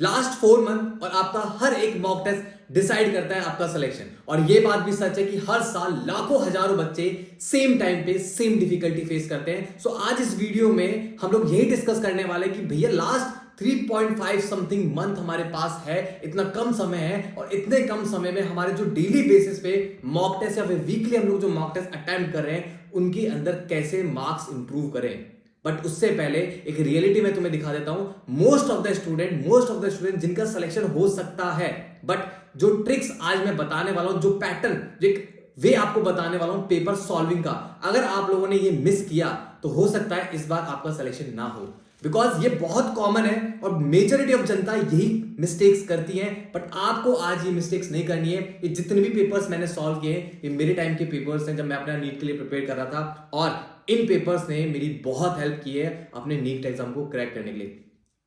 Last 4 month और आपका हर एक मॉक टेस्ट डिसाइड करता है आपका सिलेक्शन। और ये बात भी सच है कि हर साल लाखों हजारों बच्चे सेम टाइम पे सेम डिफिकल्टी फेस करते हैं। सो आज इस वीडियो में हम लोग यही डिस्कस करने वाले हैं कि भैया लास्ट 3.5 समथिंग मंथ हमारे पास है, इतना कम समय है और इतने कम समय में हमारे जो डेली बेसिस पे मॉक टेस्ट या फिर वीकली हम लोग जो मॉक टेस्ट अटेम्प्ट कर रहे हैं उनके अंदर कैसे मार्क्स इंप्रूव करें। बट उससे पहले एक रियलिटी में तुम्हें दिखा देता हूं। मोस्ट ऑफ द स्टूडेंट जिनका सिलेक्शन हो सकता है, बट जो ट्रिक्स आज मैं बताने वाला हूं, जो पैटर्न, जो एक वे आपको बताने वाला हूं पेपर सॉल्विंग का, अगर आप लोगों ने ये मिस किया तो हो सकता है इस बार आपका सिलेक्शन ना हो। बिकॉज ये बहुत कॉमन है और मेजॉरिटी ऑफ जनता यही मिस्टेक्स करती है। बट आपको आज ये मिस्टेक्स नहीं करनी है। ये जितने भी पेपर्स मैंने सॉल्व किए ये मेरे टाइम के पेपर्स हैं, जब मैं अपना नीट के लिए प्रिपेयर कर रहा था, और इन पेपर्स ने मेरी बहुत हेल्प की है अपने नीट एग्जाम को क्रैक करने के लिए।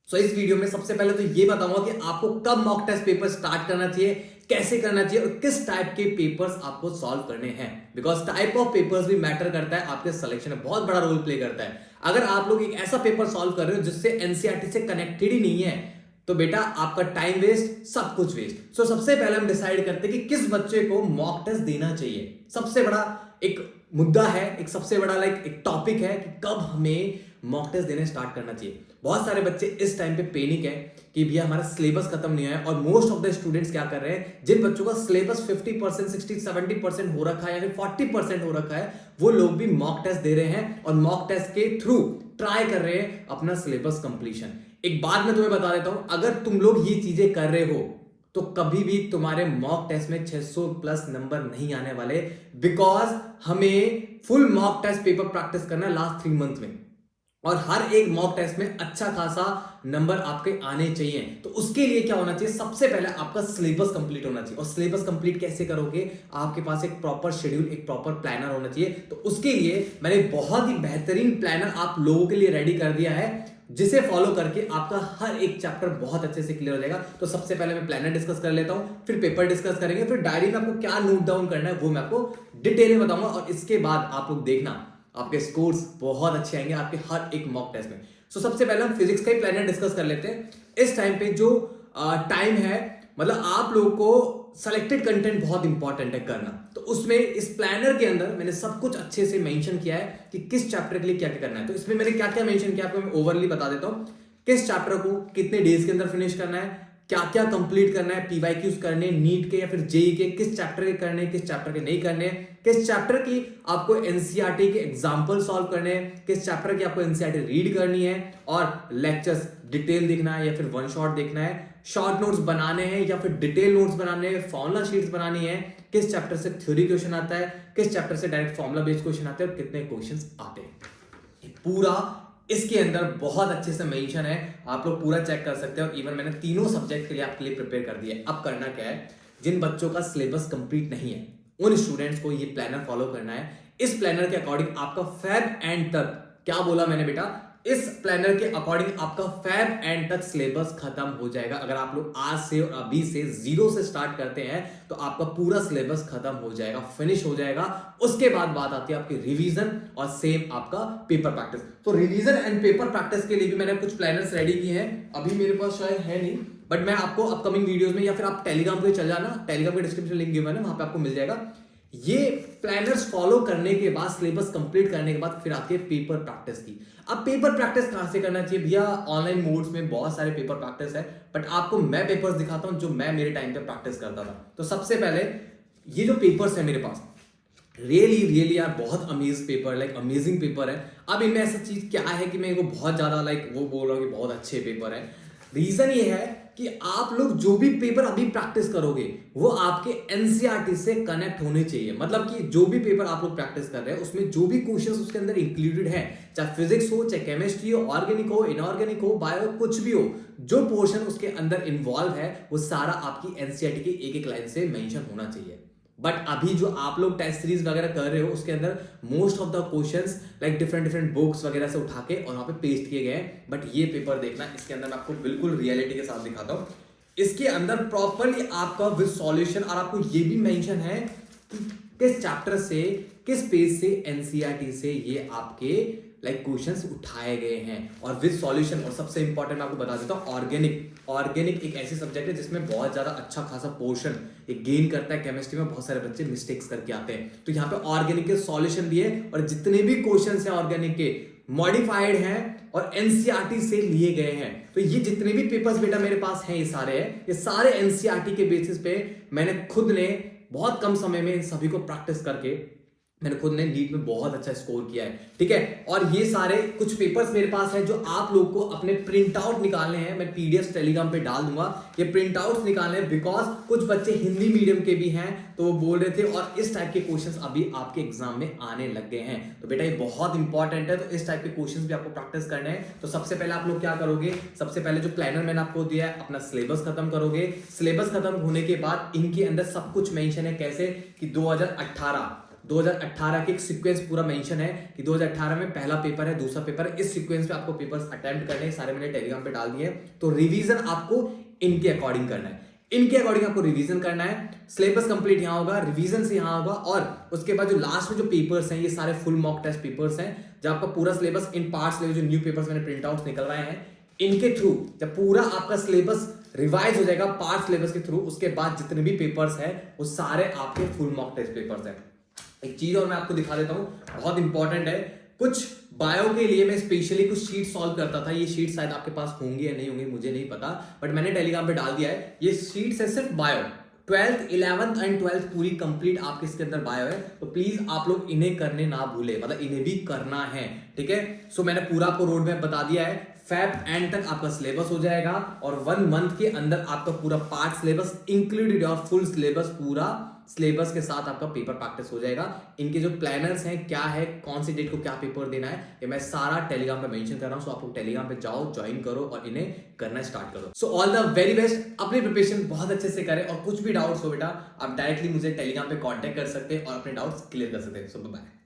सो इस वीडियो में सबसे पहले तो ये बताऊंगा कि आपको कब मॉक टेस्ट पेपर स्टार्ट करना चाहिए, कैसे करना चाहिए और किस टाइप के पेपर्स आपको सॉल्व करने हैं। बिकॉज टाइप ऑफ पेपर्स भी मैटर करता है, आपके सिलेक्शन में बहुत बड़ा रोल प्ले करता है। अगर आप लोग एक ऐसा पेपर सॉल्व कर रहे हो जिससे एनसीईआरटी से कनेक्टेड ही नहीं है तो बेटा आपका टाइम वेस्ट, सब कुछ वेस्ट। सो सबसे पहले हम डिसाइड करते हैं कि किस बच्चे को मॉक टेस्ट देना चाहिए। सबसे बड़ा एक मुद्दा है, एक सबसे बड़ा एक टॉपिक है कि कब हमें मॉक टेस्ट देने स्टार्ट करना चाहिए। बहुत सारे बच्चे इस टाइम पे पैनिक है कि भैया हमारा सिलेबस खत्म नहीं है। और मोस्ट ऑफ द स्टूडेंट्स क्या कर रहे हैं, जिन बच्चों का सिलेबस 50%, 60, 70% हो रखा है या फिर 40% हो रखा है, वो लोग भी मॉक टेस्ट दे रहे हैं और मॉक टेस्ट के थ्रू ट्राई कर रहे हैं अपना सिलेबस कंप्लीशन। एक बात मैं तुम्हें बता देता हूं, अगर तुम लोग ये चीजें कर रहे हो तो कभी भी तुम्हारे मॉक टेस्ट में 600 प्लस नंबर नहीं आने वाले। बिकॉज हमें full mock test paper practice करना है लास्ट 3 मंथ में, और हर एक मॉक टेस्ट में अच्छा खासा नंबर आपके आने चाहिए। तो उसके लिए क्या होना चाहिए, सबसे पहले आपका सिलेबस कंप्लीट होना चाहिए। और सिलेबस कंप्लीट कैसे करोगे, आपके पास एक प्रॉपर शेड्यूल, एक प्रॉपर प्लानर होना चाहिए। तो उसके लिए मैंने बहुत ही बेहतरीन प्लानर आप लोगों के लिए रेडी कर दिया है, जिसे फॉलो करके आपका हर एक चैप्टर बहुत अच्छे से क्लियर हो जाएगा। तो सबसे पहले मैं प्लानर डिस्कस कर लेता हूं, फिर पेपर डिस्कस करेंगे, फिर डायरी में आपको क्या नोट डाउन करना है वो मैं आपको डिटेल में बताऊंगा। और इसके बाद आप लोग देखना आपके स्कोर्स बहुत अच्छे आएंगे आपके हर एक मॉक टेस्ट में। सो सबसे पहले हम फिजिक्स का ही प्लानर डिस्कस कर लेते हैं। इस टाइम पे जो टाइम है, मतलब आप लोगों को सेलेक्टेड कंटेंट बहुत इंपॉर्टेंट है करना। तो उसमें इस प्लानर के अंदर मैंने सब कुछ अच्छे से मेंशन किया है कि किस चैप्टर के लिए क्या क्या करना है। तो इसमें मैंने क्या क्या मेंशन किया आपको मैं ओवरली बता देता हूं। किस चैप्टर को कितने डेज के अंदर फिनिश करना है, क्या क्या कंप्लीट करना है, पीवाईक्यूज करने नीट के या फिर जेई के, किस चैप्टर के करने, किस चैप्टर के नहीं करने, किस चैप्टर की आपको एनसीईआरटी के एग्जांपल सॉल्व करने हैं, किस चैप्टर की आपको एनसीईआरटी रीड करनी है, और लेक्चर्स डिटेल देखना है या फिर वन शॉट देखना है, शॉर्ट नोट्स बनाने हैं या फिर डिटेल नोट्स बनाने हैं, फॉर्मूला शीट्स बनानी है, किस चैप्टर से थ्योरी क्वेश्चन आता है, किस चैप्टर से डायरेक्ट फॉर्मूला बेस्ड क्वेश्चन आते हैं और कितने क्वेश्चंस आते हैं। पूरा इसके अंदर बहुत अच्छे से मेंशन है, आप लोग पूरा चेक कर सकते हैं। और इवन मैंने तीनों सब्जेक्ट के लिए आपके लिए प्रिपेयर कर दिया है। अब करना क्या है, जिन बच्चों का सिलेबस कंप्लीट नहीं है उन स्टूडेंट्स को ये प्लानर फॉलो करना है। इस प्लानर के अकॉर्डिंग आपका फेब एंड तक, क्या बोला मैंने बेटा, इस प्लानर के अकॉर्डिंग आपका फेब एंड तक सिलेबस खत्म हो जाएगा। अगर आप लोग आज से और अभी से 0 से स्टार्ट करते हैं तो आपका पूरा सिलेबस खत्म हो जाएगा, फिनिश हो जाएगा। उसके बाद बात आती है आपकी रिवीजन और सेम आपका पेपर प्रैक्टिस। तो रिवीजन एंड पेपर प्रैक्टिस के लिए भी मैंने कुछ प्लानर्स रेडी किए हैं, अभी मेरे पास शायद है नहीं, बट मैं आपको अपकमिंग वीडियोस में, या फिर आप टेलीग्राम पे चल जाना, टेलीग्राम के डिस्क्रिप्शन लिंक गिवन है, वहां पे आपको मिल जाएगा। ये प्लानर्स फॉलो करने के बाद, सिलेबस कंप्लीट करने के बाद फिर आती है पेपर प्रैक्टिस की। अब पेपर प्रैक्टिस कहां से करना चाहिए भैया, ऑनलाइन मोड्स में बहुत सारे पेपर प्रैक्टिस है, बट आपको मैं पेपर्स दिखाता हूं जो मैं मेरे टाइम पे प्रैक्टिस करता था। तो सबसे पहले ये जो पेपर्स है मेरे पास, रियली यार बहुत अमेजिंग पेपर है। अब इनमें ऐसा चीज क्या है कि मैं वो बहुत ज्यादा वो बोल रहा हूँ कि बहुत अच्छे पेपर है। रीजन ये है कि आप लोग जो भी पेपर अभी प्रैक्टिस करोगे वो आपके एनसीईआरटी से कनेक्ट होने चाहिए। मतलब कि जो भी पेपर आप लोग प्रैक्टिस कर रहे हैं उसमें जो भी क्वेश्चंस उसके अंदर इंक्लूडेड है, चाहे फिजिक्स हो, चाहे केमिस्ट्री हो, ऑर्गेनिक हो, इनऑर्गेनिक हो, बायो, कुछ भी हो, जो पोर्शन उसके अंदर इन्वॉल्व है वो सारा आपकी एनसीईआरटी की एक एक लाइन से मेंशन होना चाहिए। बट अभी जो आप लोग टेस्ट सीरीज वगैरह कर रहे हो उसके अंदर most of the questions different books वगैरह से उठा के और वहां पे पेस्ट किए गए हैं। बट ये पेपर देखना, इसके अंदर मैं आपको बिल्कुल रियलिटी के साथ दिखाता हूं। इसके अंदर प्रॉपरली आपका विद सॉल्यूशन, और आपको ये भी मेंशन है कि किस चैप्टर से, किस पेज से एनसीईआरटी से ये आपके लाइक क्वेश्चंस उठाए गए हैं और विद सॉल्यूशन। और सबसे इंपॉर्टेंट मैं आपको बता देता हूँ, ऑर्गेनिक एक ऐसी सब्जेक्ट है जिसमें बहुत ज्यादा अच्छा खासा पोर्शन एक गेन करता है। केमिस्ट्री में बहुत सारे बच्चे मिस्टेक्स करके आते हैं, तो यहाँ पे ऑर्गेनिक के सॉल्यूशन दिए और जितने भी क्वेश्चन हैं ऑर्गेनिक के मॉडिफाइड हैं और एनसीईआरटी से लिए गए हैं। तो ये जितने भी पेपर्स बेटा मेरे पास हैं ये सारे एनसीईआरटी के बेसिस पे मैंने खुद ने बहुत कम समय में इन सभी को प्रैक्टिस करके मैंने खुद ने नीट में बहुत अच्छा स्कोर किया है, ठीक है। और ये सारे कुछ पेपर्स मेरे पास है जो आप लोग को अपने प्रिंट आउट निकालने हैं, मैं पीडीएफ टेलीग्राम पे डाल दूंगा। ये प्रिंट आउट निकालने हैं बिकॉज कुछ बच्चे हिंदी मीडियम के भी हैं, तो वो बोल रहे थे और इस टाइप के क्वेश्चंस अभी आपके एग्जाम में आने लग गए हैं। तो बेटा ये बहुत इंपॉर्टेंट है, तो इस टाइप के क्वेश्चंस भी आपको प्रैक्टिस करने हैं। तो सबसे पहले आप लोग क्या करोगे, सबसे पहले जो प्लानर मैंने आपको दिया है अपना सिलेबस खत्म करोगे। सिलेबस खत्म होने के बाद इनके अंदर सब कुछ मेंशन है, कैसे कि 2018 के एक सीक्वेंस पूरा मेंशन है कि 2018 में पहला पेपर है, दूसरा पेपर है, इस सीक्वेंस पे आपको पेपर्स अटेम्प्ट करने हैं। सारे मैंने टेलीग्राम पे डाल दिए। तो रिवीजन आपको इनके अकॉर्डिंग करना है, इनके अकॉर्डिंग आपको रिवीजन करना है। सिलेबस कंप्लीट यहां होगा, रिवीजन से यहां होगा, और उसके बाद जो लास्ट में जो पेपर्स हैं ये सारे फुल मॉक टेस्ट पेपर्स हैं, जब आपका पूरा सिलेबस इन पार्ट्स में जो न्यू पेपर्स मैंने प्रिंट आउट निकलवाए हैं इनके थ्रू जब पूरा आपका सिलेबस रिवाइज हो जाएगा पार्ट सिलेबस के थ्रू, उसके बाद जितने भी पेपर्स हैं वो सारे आपके फुल मॉक टेस्ट पेपर्स हैं। एक चीज और मैं आपको दिखा देता हूं, बहुत इंपॉर्टेंट है। कुछ बायो के लिए मैं स्पेशली कुछ शीट सॉल्व करता था, ये शीट शायद आपके पास होंगी या नहीं होंगी मुझे नहीं पता, बट मैंने टेलीग्राम पे डाल दिया है। ये शीट्स है सिर्फ bio 12th 11th and 12th पूरी कंप्लीट आपके इसके अंदर बायो है, तो प्लीज आप लोग इन्हें करने ना भूले, मतलब इन्हें भी करना है, ठीक है। सो मैंने पूरा आपको रोड मैप बता दिया है। फेब एंड तक आपका सिलेबस हो जाएगा और 1 मंथ के अंदर आपका पूरा पार्ट सिलेबस इंक्लूडेड और फुल सिलेबस पूरा सिलेबस के साथ आपका पेपर प्रैक्टिस हो जाएगा। इनके जो प्लानर्स हैं क्या है, कौन सी डेट को क्या पेपर देना है, ये मैं सारा टेलीग्राम पे मेंशन कर रहा हूं। सो आप लोग टेलीग्राम पे जाओ, ज्वाइन करो और इन्हें करना स्टार्ट करो। So all the very best, अपनी प्रिपरेशन बहुत अच्छे से करें और कुछ भी डाउट्स हो बेटा आप डायरेक्टली मुझे टेलीग्राम पे कांटेक्ट कर सकते हैं और अपने डाउट्स क्लियर कर सकते हैं। सो बाय।